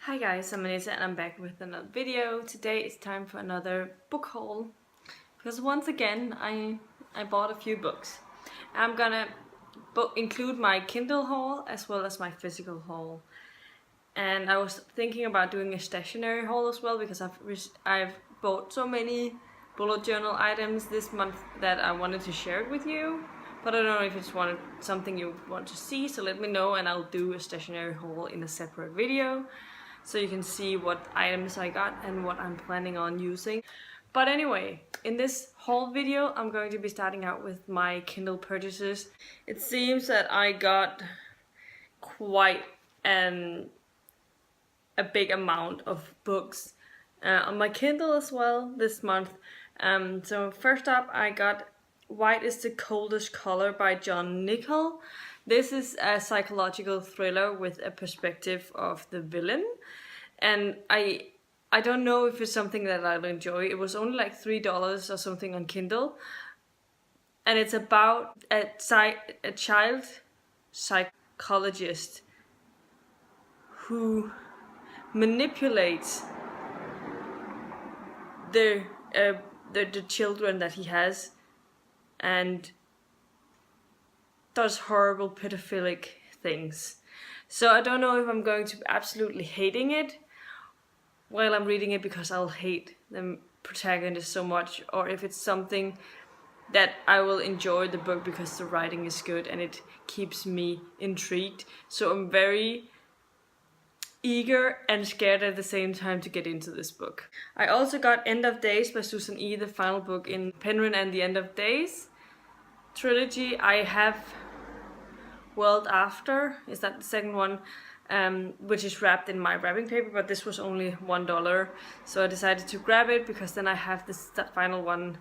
Hi guys, I'm Anita and I'm back with another video. Today it's time for another book haul because once again I bought a few books. I'm gonna include my Kindle haul as well as my physical haul. And I was thinking about doing a stationery haul as well because I've bought so many bullet journal items this month that I wanted to share it with you. But I don't know if it's something you want to see, so let me know and I'll do a stationery haul in a separate video. So you can see what items I got and what I'm planning on using. But anyway, in this haul video, I'm going to be starting out with my Kindle purchases. It seems that I got quite a big amount of books on my Kindle as well this month. So first up, I got White is the Coldest Color by Nicholl. This is a psychological thriller with a perspective of the villain. And I don't know if it's something that I'll enjoy. It was only like $3 or something on Kindle. And it's about a child psychologist who manipulates the children that he has and does horrible pedophilic things. So I don't know if I'm going to be absolutely hating it while I'm reading it because I'll hate the protagonist so much, or if it's something that I will enjoy the book because the writing is good and it keeps me intrigued. So I'm very eager and scared at the same time to get into this book. I also got End of Days by Susan E., the final book in Penguin and the End of Days trilogy. I have World After, is that the second one, which is wrapped in my wrapping paper, but this was only $1, so I decided to grab it because then I have that final one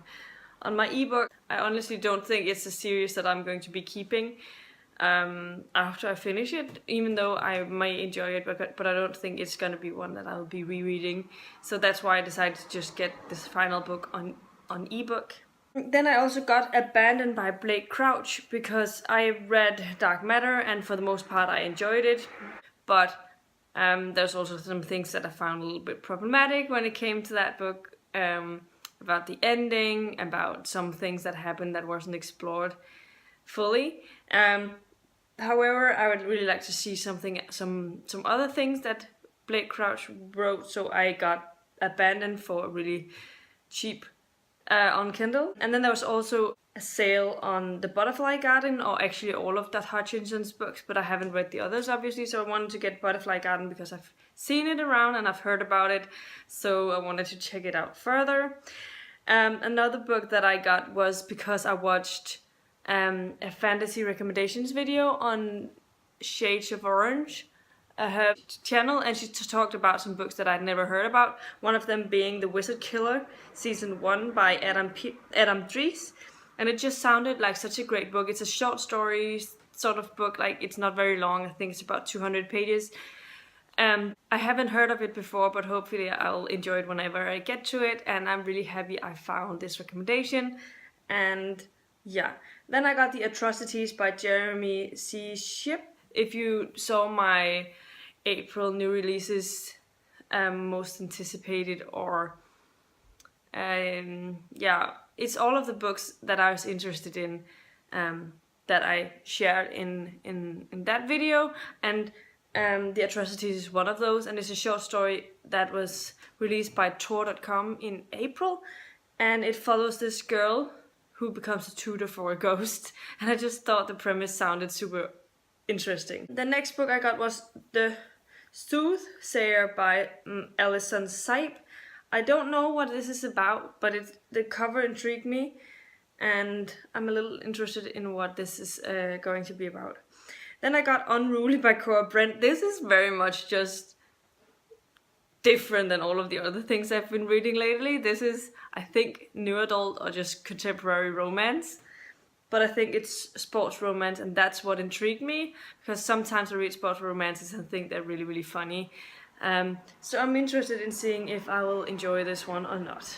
on my ebook. I honestly don't think it's a series that I'm going to be keeping after I finish it, even though I might enjoy it, but I don't think it's going to be one that I'll be rereading. So that's why I decided to just get this final book on ebook. Then I also got Abandoned by Blake Crouch because I read Dark Matter and for the most part I enjoyed it, but there's also some things that I found a little bit problematic when it came to that book, about the ending, about some things that happened that wasn't explored fully. However, I would really like to see some other things that Blake Crouch wrote, so I got Abandoned for really cheap on Kindle. And then there was also a sale on The Butterfly Garden, or actually all of that Hutchinson's books, but I haven't read the others obviously, so I wanted to get Butterfly Garden because I've seen it around and I've heard about it, so I wanted to check it out further. Another book that I got was because I watched a fantasy recommendations video on Shades of Orange, her channel, and she talked about some books that I'd never heard about. One of them being The Wizard Killer, season 1 by Adam Dreece, and it just sounded like such a great book. It's a short story sort of book, like it's not very long. I think it's about 200 pages. I haven't heard of it before, but hopefully I'll enjoy it whenever I get to it, and I'm really happy I found this recommendation. And yeah, then I got the Atrocities by Jeremy C. Shipp. If you saw my April new releases, most anticipated, or yeah, it's all of the books that I was interested in that I shared in that video, and the Atrocities is one of those, and it's a short story that was released by Tor.com in April, and it follows this girl who becomes a tutor for a ghost, and I just thought the premise sounded super interesting. The next book I got was The Soothsayer by Allison Sipe. I don't know what this is about, but the cover intrigued me, and I'm a little interested in what this is going to be about. Then I got Unruly by Cora. Brent. This is very much just different than all of the other things I've been reading lately. This is, I think, new adult or just contemporary romance. But I think it's sports romance, and that's what intrigued me, because sometimes I read sports romances and think they're really, really funny. So I'm interested in seeing if I will enjoy this one or not.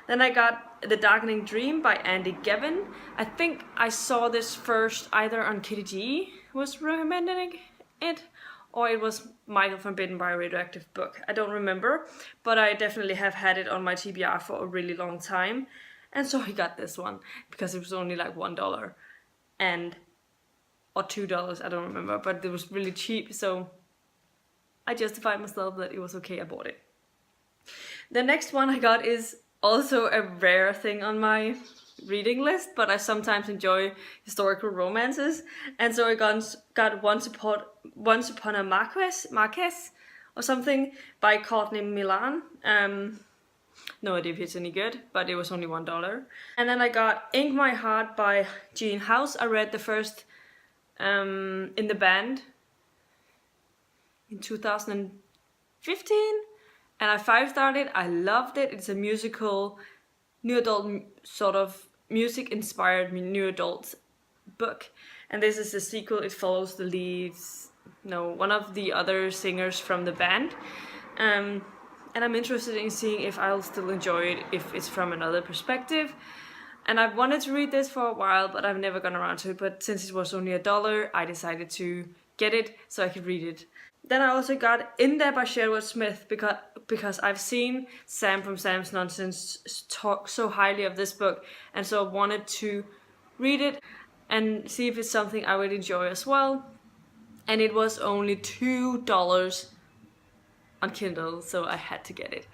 Then I got The Darkening Dream by Gavin. I think I saw this first either on Kitty G was recommending it, or it was Michael from Bitten by a Radioactive Book. I don't remember, but I definitely have had it on my TBR for a really long time. And so I got this one because it was only like $1 or $2, I don't remember, but it was really cheap, so I justified myself that it was okay, I bought it. The next one I got is also a rare thing on my reading list, but I sometimes enjoy historical romances, and so I got Once Upon a Marquess or something by Courtney Milan. No idea if it's any good, but it was only $1. And then I got Ink My Heart by Haus. I read the first in the band in 2015, and I 5-starred it. I loved it. It's a musical, new adult sort of music-inspired new adult book, and this is the sequel. It follows the leads, one of the other singers from the band, and I'm interested in seeing if I'll still enjoy it if it's from another perspective. And I've wanted to read this for a while, but I've never gone around to it. But since it was only $1, I decided to get it so I could read it. Then I also got Inda by Sherwood because I've seen Sam from Sam's Nonsense talk so highly of this book, and so I wanted to read it and see if it's something I would enjoy as well. And it was only $2 on Kindle, so I had to get it.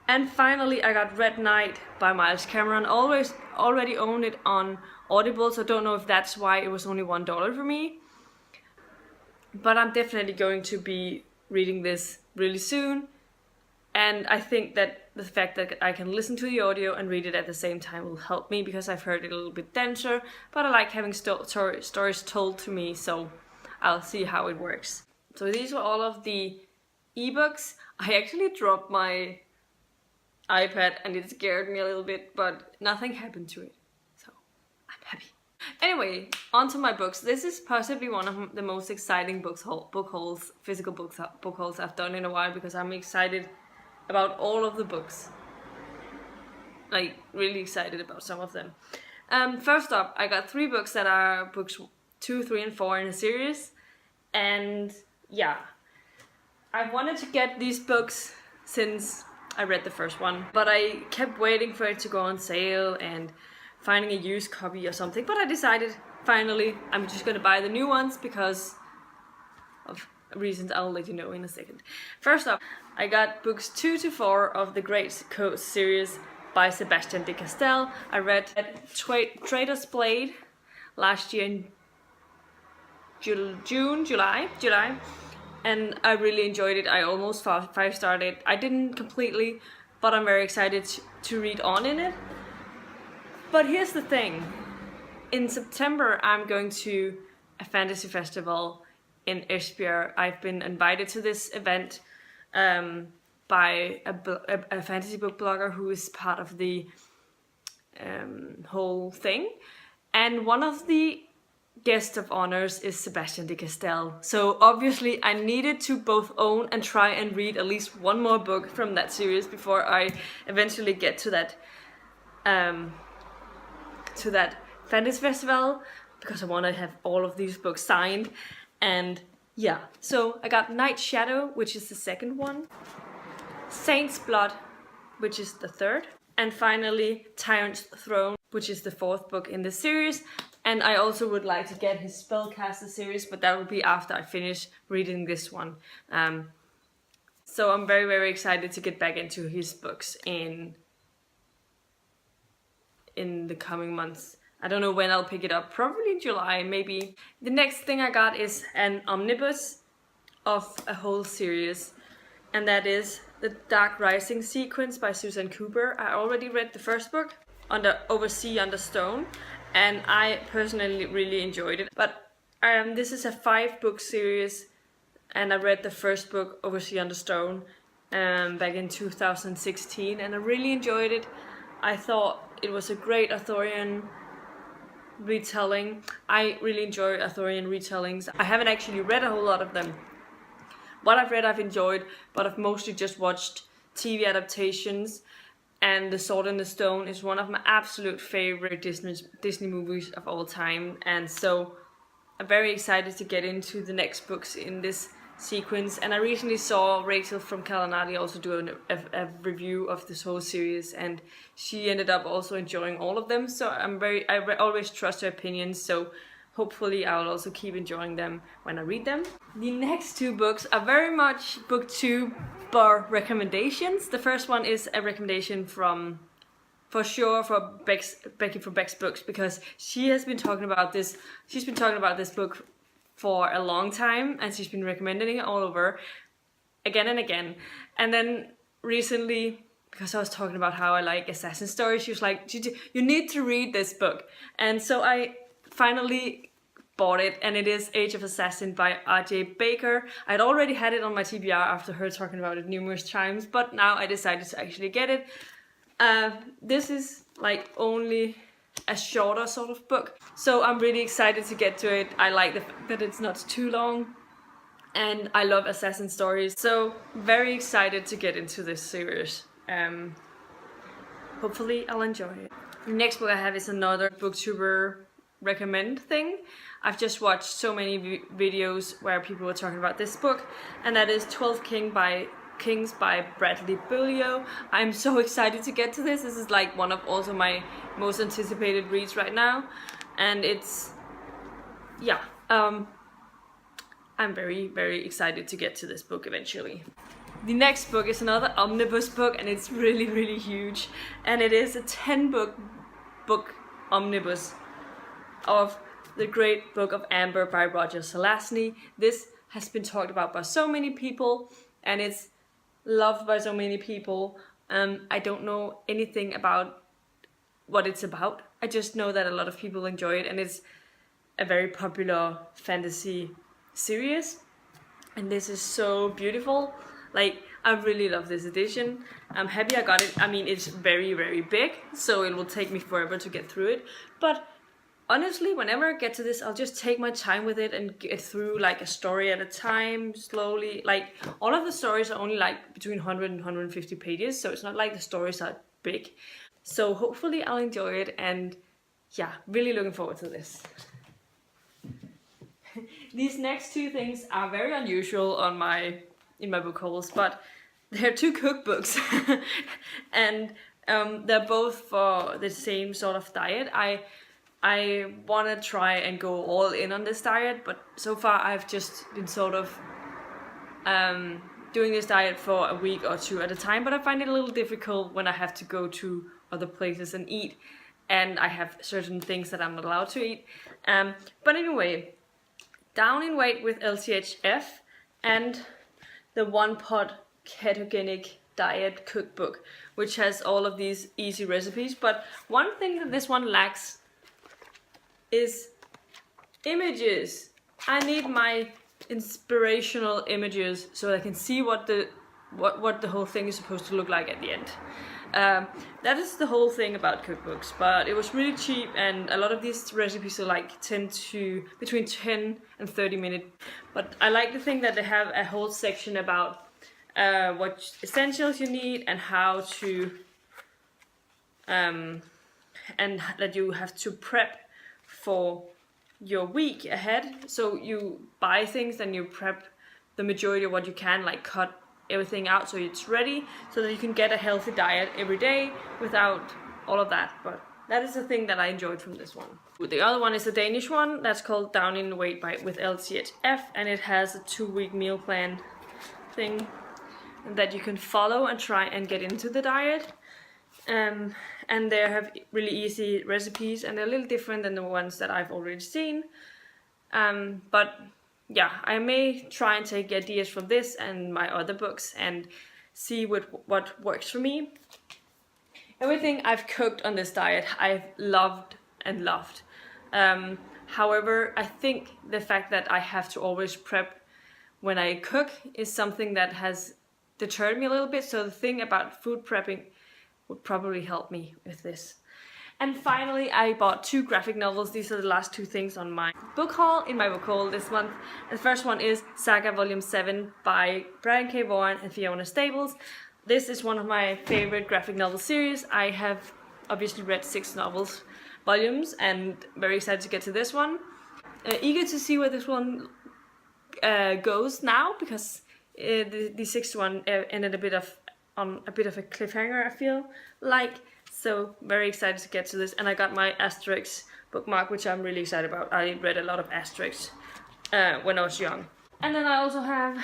And finally I got Red Knight by Miles Cameron. Already own it on Audible, so I don't know if that's why it was only $1 for me. But I'm definitely going to be reading this really soon. And I think that the fact that I can listen to the audio and read it at the same time will help me, because I've heard it a little bit denser, but I like having stories told to me, so I'll see how it works. So these were all of the ebooks. I actually dropped my iPad and it scared me a little bit, but nothing happened to it, so I'm happy. Anyway, on to my books. This is possibly one of the most exciting physical book hauls I've done in a while, because I'm excited about all of the books. Like, really excited about some of them. First up, I got 3 books that are books 2, 3, and 4 in a series. And yeah, I've wanted to get these books since I read the first one, but I kept waiting for it to go on sale and finding a used copy or something. But I decided, finally, I'm just gonna buy the new ones because of reasons I'll let you know in a second. First up, I got books 2 to 4 of the Great Coast series by Sebastian de Castell. I read Trader's Blade last year in July, and I really enjoyed it. I almost 5-starred it. I didn't completely, but I'm very excited to read on in it. But here's the thing. In September, I'm going to a fantasy festival in Esbjerg. I've been invited to this event by a fantasy book blogger who is part of the whole thing. And one of the guest of honors is Sebastian de Castell. So obviously I needed to both own and try and read at least one more book from that series before I eventually get to that fantasy festival, because I want to have all of these books signed. And yeah, so I got Night Shadow, which is the second one, Saint's Blood, which is the third, and finally Tyrant's Throne, which is the 4th book in the series. And I also would like to get his Spellcaster series, but that will be after I finish reading this one. So I'm very, very excited to get back into his books in the coming months. I don't know when I'll pick it up, probably in July, maybe. The next thing I got is an omnibus of a whole series, and that is The Dark Rising sequence by Susan Cooper. I already read the first book, Over Sea, Under Stone, and I personally really enjoyed it. But this is a 5-book series, and I read the first book, Over Sea, Under Stone, back in 2016, and I really enjoyed it. I thought it was a great Arthurian retelling. I really enjoy Arthurian retellings. I haven't actually read a whole lot of them. What I've read I've enjoyed, but I've mostly just watched TV adaptations, and The Sword in the Stone is one of my absolute favorite Disney movies of all time, and so I'm very excited to get into the next books in this sequence. And I recently saw Rachel from Kalanati also do a review of this whole series, and she ended up also enjoying all of them. So I always trust her opinions. So hopefully I will also keep enjoying them when I read them. The next two books are very much booktuber recommendations. The first one is a recommendation for Becky from Beck's Books, because she has been talking about this. She's been talking about this book for a long time, and she's been recommending it all over again and again. And then recently, because I was talking about how I like assassin stories, she was like, you need to read this book. And so I finally bought it, and it is Age of Assassin by R.J. Baker. I'd already had it on my TBR after her talking about it numerous times, but now I decided to actually get it. This is like only a shorter sort of book, so I'm really excited to get to it. I like the fact that it's not too long, and I love assassin stories, so very excited to get into this series. Hopefully I'll enjoy it. The next book I have is another booktuber recommend thing. I've just watched so many videos where people were talking about this book, and that is 12 Kings by Bradley Beaulieu. I'm so excited to get to this. This is like one of also my most anticipated reads right now, and it's I'm very, very excited to get to this book eventually. The next book is another omnibus book, and it's really, really huge, and it is a 10-book omnibus of The Great Book of Amber by Roger Zelazny. This has been talked about by so many people, and it's loved by so many people. I don't know anything about what it's about. I just know that a lot of people enjoy it, and it's a very popular fantasy series. And this is so beautiful. Like, I really love this edition. I'm happy I got it. I mean, it's very, very big, so it will take me forever to get through it. But honestly, whenever I get to this, I'll just take my time with it and get through like a story at a time, slowly. Like, all of the stories are only like between 100 and 150 pages, so it's not like the stories are big. So hopefully I'll enjoy it, and yeah, really looking forward to this. These next two things are very unusual in my book hauls, but they're two cookbooks, and they're both for the same sort of diet. I want to try and go all in on this diet, but so far I've just been sort of doing this diet for a week or two at a time, but I find it a little difficult when I have to go to other places and eat, and I have certain things that I'm not allowed to eat. But anyway, Down in Weight with LCHF and the One Pot Ketogenic Diet Cookbook, which has all of these easy recipes. But one thing that this one lacks is images. I need my inspirational images so I can see what the whole thing is supposed to look like at the end. That is the whole thing about cookbooks, but it was really cheap, and a lot of these recipes are like between 10 and 30 minutes. But I like the thing that they have a whole section about what essentials you need and how to and that you have to prep for your week ahead. So you buy things, then you prep the majority of what you can, like cut everything out so it's ready, so that you can get a healthy diet every day without all of that. But that is the thing that I enjoyed from this one. The other one is the Danish one that's called Down in Weight with LCHF, and it has a 2-week meal plan thing that you can follow and try and get into the diet. And they have really easy recipes, and they're a little different than the ones that I've already seen. But yeah, I may try and take ideas from this and my other books and see what works for me. Everything I've cooked on this diet, I've loved and loved. However, I think the fact that I have to always prep when I cook is something that has deterred me a little bit. So the thing about food prepping would probably help me with this. And finally, I bought 2 graphic novels. These are the last 2 things on my book haul, in my book haul this month. The first one is Saga Volume 7 by Brian K. Vaughan and Fiona Staples. This is one of my favorite graphic novel series. I have obviously read 6 volumes, and very excited to get to this one. Eager to see where this one goes now, because the sixth one ended on a bit of a cliffhanger, I feel like. So very excited to get to this, and I got my Asterix bookmark, which I'm really excited about. I read a lot of Asterix when I was young. And then I also have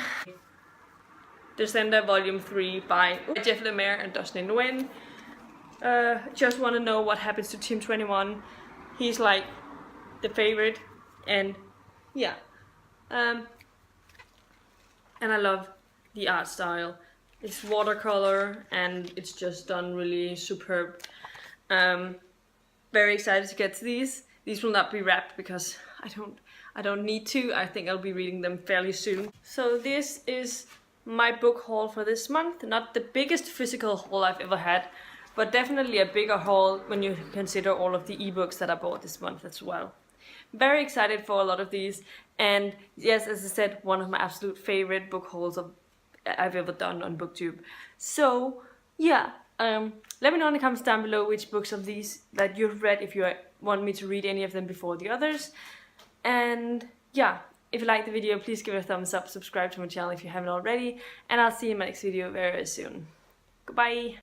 Descender Volume 3 by Jeff Lemire and Dustin Nguyen. Just want to know what happens to Team 21. He's like the favorite, and yeah. And I love the art style. It's watercolor and it's just done really superb. Very excited to get to these. These will not be wrapped because I don't need to. I think I'll be reading them fairly soon. So this is my book haul for this month. Not the biggest physical haul I've ever had, but definitely a bigger haul when you consider all of the ebooks that I bought this month as well. Very excited for a lot of these, and yes, as I said, one of my absolute favorite book hauls I've ever done on BookTube. So yeah, let me know in the comments down below which books of these that you've read, if you want me to read any of them before the others. And yeah, if you like the video, please give it a thumbs up, subscribe to my channel if you haven't already, and I'll see you in my next video very soon. Goodbye!